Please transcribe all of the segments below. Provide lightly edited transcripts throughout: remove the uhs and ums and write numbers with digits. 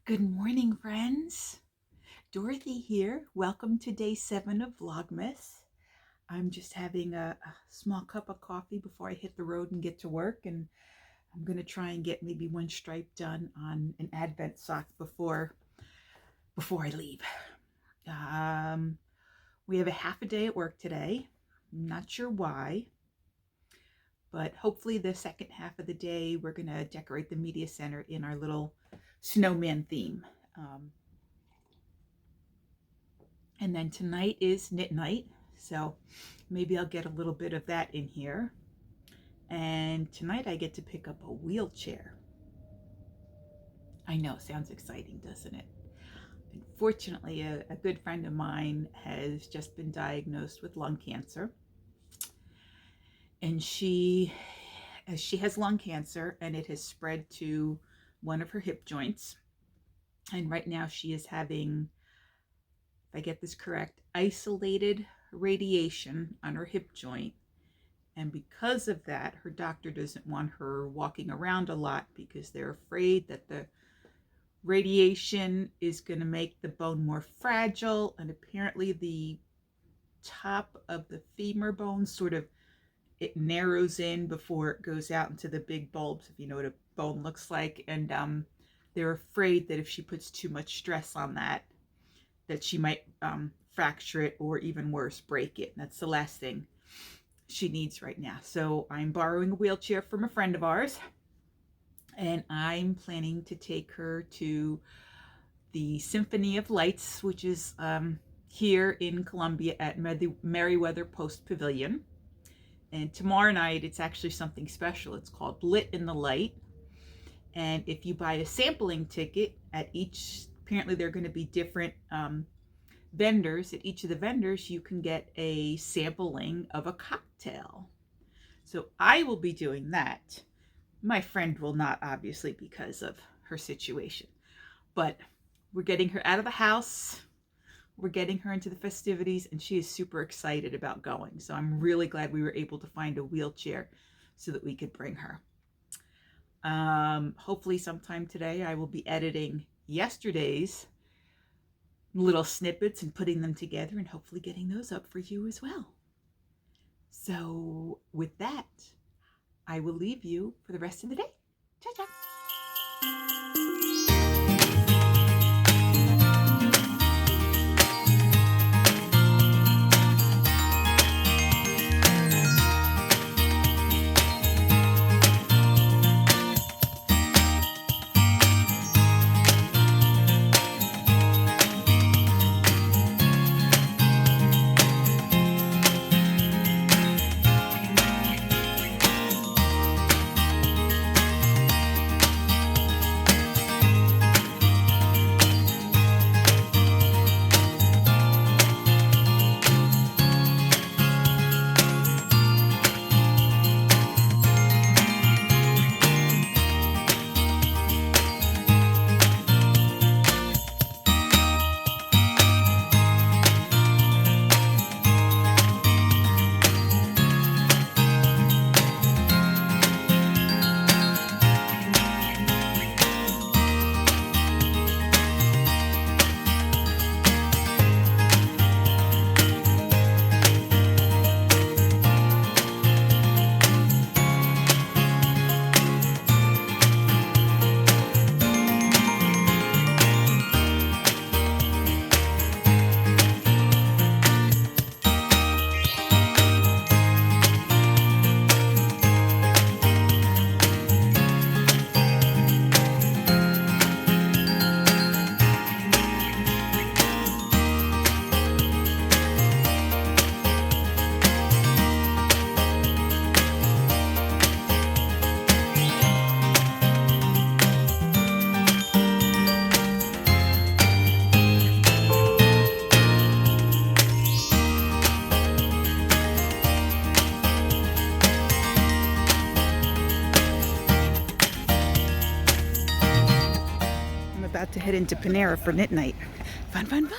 Good morning, friends. Dorothy here. Welcome to day 7 of Vlogmas. I'm just having a small cup of coffee before I hit the road and get to work, and I'm going to try and get maybe one stripe done on an Advent sock before I leave. We have a half a day at work today. I'm not sure why, but hopefully the second half of the day we're going to decorate the media center in our little snowman theme. And then tonight is knit night, so maybe I'll get a little bit of that in here. And tonight I get to pick up a wheelchair. I know, sounds exciting, doesn't it? Unfortunately, a good friend of mine has just been diagnosed with lung cancer. And she has lung cancer, and it has spread to one of her hip joints. And right now she is having, if I get this correct, isolated radiation on her hip joint. And because of that, her doctor doesn't want her walking around a lot because they're afraid that the radiation is going to make the bone more fragile. And apparently the top of the femur bone it narrows in before it goes out into the big bulbs, if you know what a bone looks like. And they're afraid that if she puts too much stress on that she might fracture it, or even worse, break it. And that's the last thing she needs right now. So I'm borrowing a wheelchair from a friend of ours, and I'm planning to take her to the Symphony of Lights, which is here in Columbia at Meriwether Post Pavilion. And tomorrow night, it's actually something special. It's called Lit in the Light. And if you buy a sampling ticket at each, apparently there are going to be different vendors. At each of the vendors, you can get a sampling of a cocktail. So I will be doing that. My friend will not, obviously, because of her situation. But we're getting her out of the house. We're getting her into the festivities, and she is super excited about going. So I'm really glad we were able to find a wheelchair so that we could bring her. Hopefully sometime today I will be editing yesterday's little snippets and putting them together, and hopefully getting those up for you as well. So with that, I will leave you for the rest of the day. Ciao, ciao. about to head into Panera for knit night. Fun, fun, fun.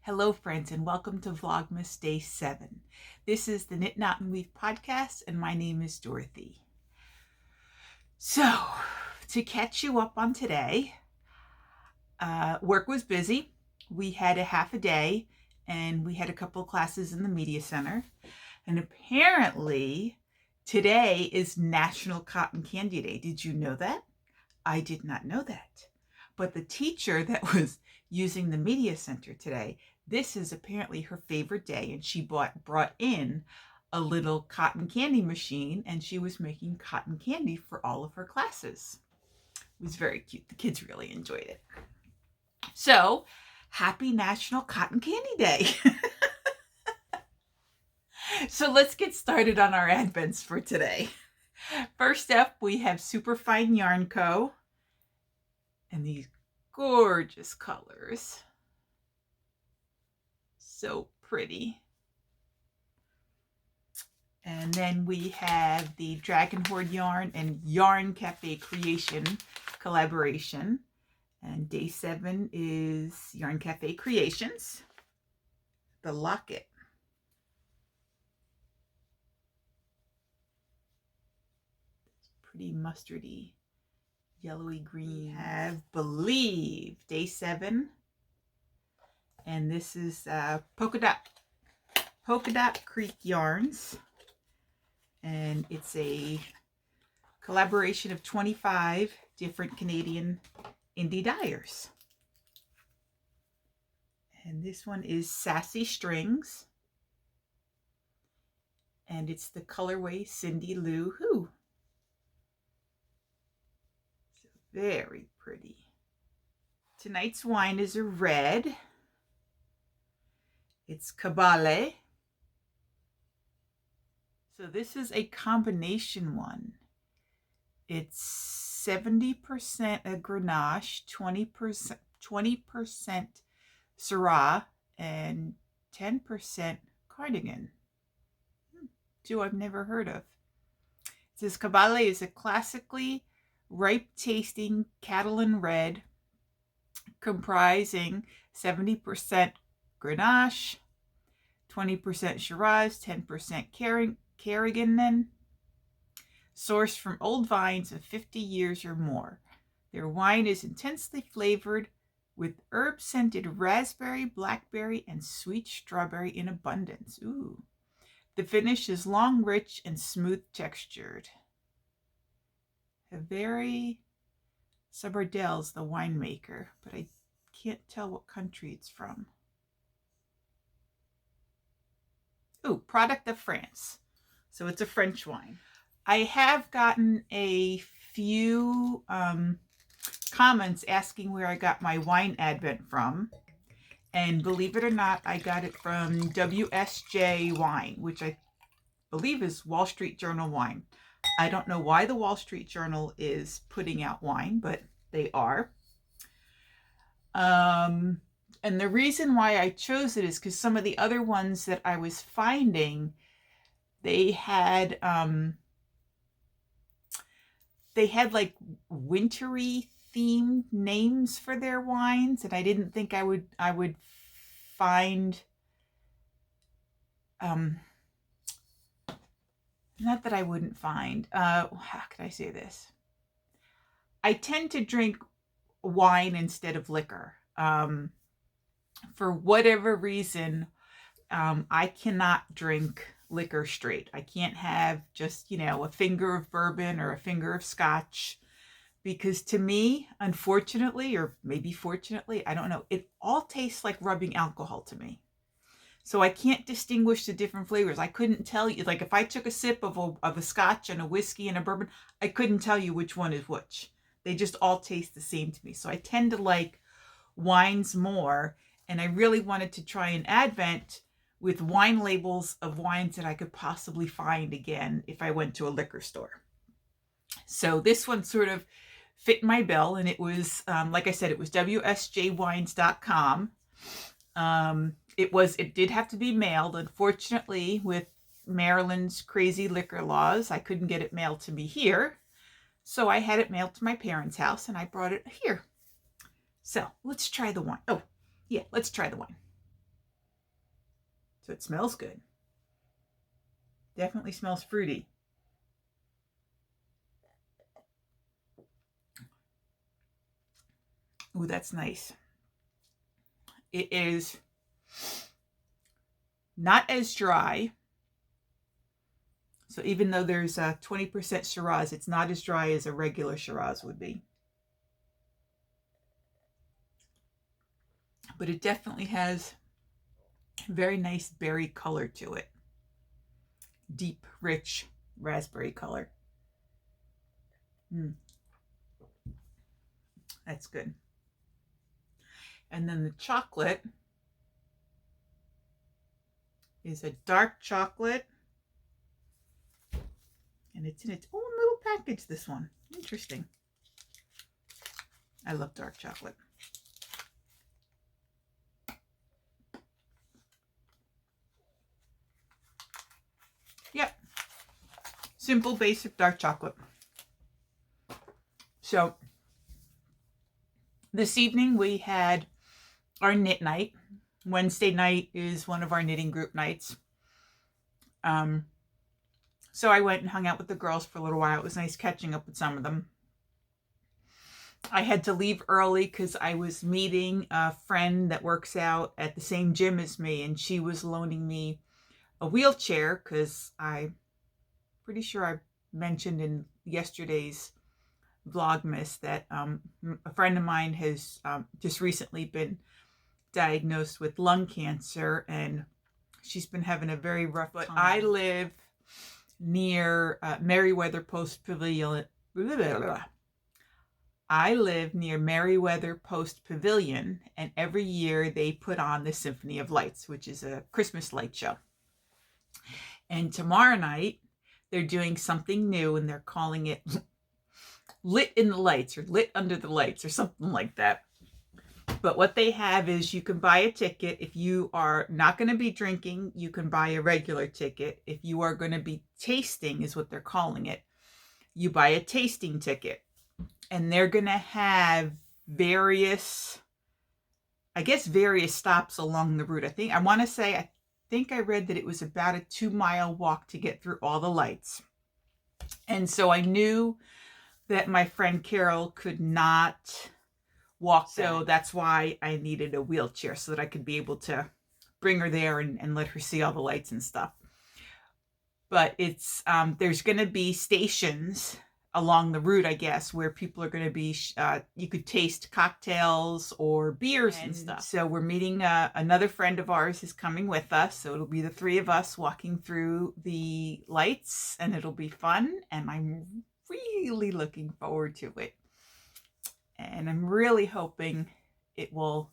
Hello friends and welcome to Vlogmas Day 7. This is the Knit, Knot, and Weave podcast and my name is Dorothy. So, to catch you up on today, work was busy. We had a half a day and we had a couple of classes in the media center. And apparently today is National Cotton Candy Day. Did you know that? I did not know that. But the teacher that was using the media center today, this is apparently her favorite day, and she brought in a little cotton candy machine, and she was making cotton candy for all of her classes. It was very cute. The kids really enjoyed it. So, happy National Cotton Candy Day. So let's get started on our advents for today. First up, we have Superfine Yarn Co. and these gorgeous colors. So pretty. And then we have the Dragon Horde Yarn and Yarn Cafe Creation collaboration. And day 7 is Yarn Cafe Creations. The locket. Pretty mustardy, yellowy green. We have Believe, day 7. And this is Polka Dot Creek Yarns. And it's a collaboration of 25 different Canadian indie dyers. And this one is Sassy Strings. And it's the colorway Cindy Lou Who. So very pretty. Tonight's wine is a red. It's Kabale. So this is a combination one. It's 70% a Grenache, 20% Syrah, and 10% Cardigan. Two I've never heard of. It says Kabale is a classically ripe tasting Catalan red comprising 70% Grenache, 20% Shiraz, 10% Carignan, sourced from old vines of 50 years or more. Their wine is intensely flavored with herb-scented raspberry, blackberry, and sweet strawberry in abundance. Ooh. The finish is long, rich, and smooth textured. Very Sabardell's the winemaker, but I can't tell what country it's from. Ooh, product of France. So it's a French wine. I have gotten a few comments asking where I got my wine advent from. And believe it or not, I got it from WSJ Wine, which I believe is Wall Street Journal wine. I don't know why the Wall Street Journal is putting out wine, but they are. And the reason why I chose it is because some of the other ones that I was finding, they had like wintry themed names for their wines, and I didn't think I would find not that I wouldn't find how can I say this? I tend to drink wine instead of liquor. For whatever reason, I cannot drink liquor straight. I can't have just, a finger of bourbon or a finger of scotch, because to me, unfortunately, or maybe fortunately, I don't know, it all tastes like rubbing alcohol to me. So I can't distinguish the different flavors. I couldn't tell you, like if I took a sip of a scotch and a whiskey and a bourbon, I couldn't tell you which one is which. They just all taste the same to me. So I tend to like wines more. And I really wanted to try an advent with wine labels of wines that I could possibly find again if I went to a liquor store. So this one sort of fit my bill, and it was, like I said, it was WSJWines.com. It did have to be mailed. Unfortunately, with Maryland's crazy liquor laws, I couldn't get it mailed to me here. So I had it mailed to my parents' house, and I brought it here. So let's try the wine. Oh, yeah, let's try the wine. So it smells good. Definitely smells fruity. Ooh, that's nice. It is not as dry. So even though there's a 20% Shiraz, it's not as dry as a regular Shiraz would be. But it definitely has a very nice berry color to it. Deep, rich raspberry color. That's good. And then the chocolate is a dark chocolate. And it's in its own little package, this one. Interesting. I love dark chocolate. Yep. Simple, basic dark chocolate. So this evening we had our knit night. Wednesday night is one of our knitting group nights. So I went and hung out with the girls for a little while. It was nice catching up with some of them. I had to leave early because I was meeting a friend that works out at the same gym as me, and she was loaning me a wheelchair because I'm pretty sure I mentioned in yesterday's Vlogmas that a friend of mine has just recently been diagnosed with lung cancer, and she's been having a very rough time. But I live near Merriweather Post Pavilion. I live near Merriweather Post Pavilion, and every year they put on the Symphony of Lights, which is a Christmas light show. And tomorrow night they're doing something new, and they're calling it Lit in the Lights or Lit Under the Lights or something like that. But what they have is you can buy a ticket. If you are not going to be drinking, you can buy a regular ticket. If you are going to be tasting, is what they're calling it, you buy a tasting ticket. And they're going to have various stops along the route. I think I read that it was about a 2-mile walk to get through all the lights. And so I knew that my friend Carol could not walk. So that's why I needed a wheelchair, so that I could be able to bring her there and let her see all the lights and stuff. But it's there's going to be stations along the route, I guess, where people are going to be, you could taste cocktails or beers and stuff. So we're meeting another friend of ours is coming with us. So it'll be the 3 of us walking through the lights, and it'll be fun. And I'm really looking forward to it. And I'm really hoping it will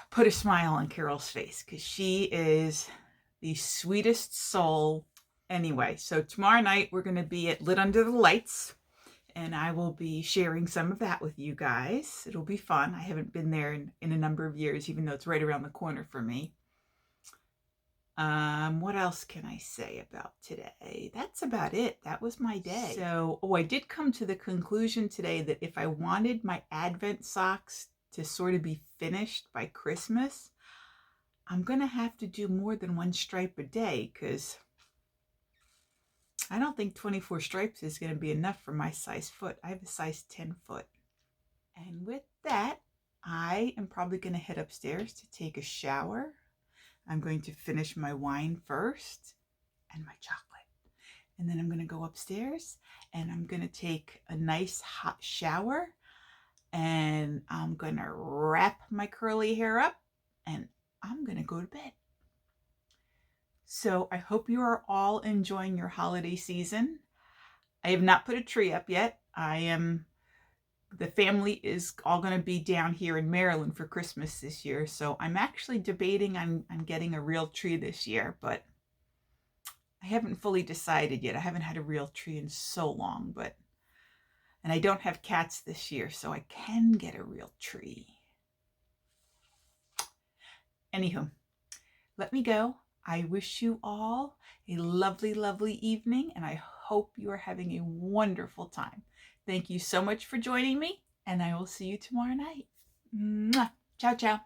put a smile on Carol's face, because she is the sweetest soul. Anyway, so tomorrow night we're going to be at Lit Under the Lights, and I will be sharing some of that with you guys. It'll be fun. I haven't been there in a number of years, even though it's right around the corner for me. What else can I say about today? That's about it. That was my day. So, I did come to the conclusion today that if I wanted my Advent socks to sort of be finished by Christmas, I'm going to have to do more than 1 stripe a day, because I don't think 24 stripes is going to be enough for my size foot. I have a size 10 foot. And with that, I am probably going to head upstairs to take a shower. I'm going to finish my wine first and my chocolate. And then I'm going to go upstairs and I'm going to take a nice hot shower, and I'm going to wrap my curly hair up, and I'm going to go to bed. So I hope you are all enjoying your holiday season. I have not put a tree up yet. The family is all going to be down here in Maryland for Christmas this year. So I'm actually debating on getting a real tree this year, but I haven't fully decided yet. I haven't had a real tree in so long, and I don't have cats this year, so I can get a real tree. Anywho, let me go. I wish you all a lovely, lovely evening, and I hope you are having a wonderful time. Thank you so much for joining me, and I will see you tomorrow night. Mwah. Ciao, ciao.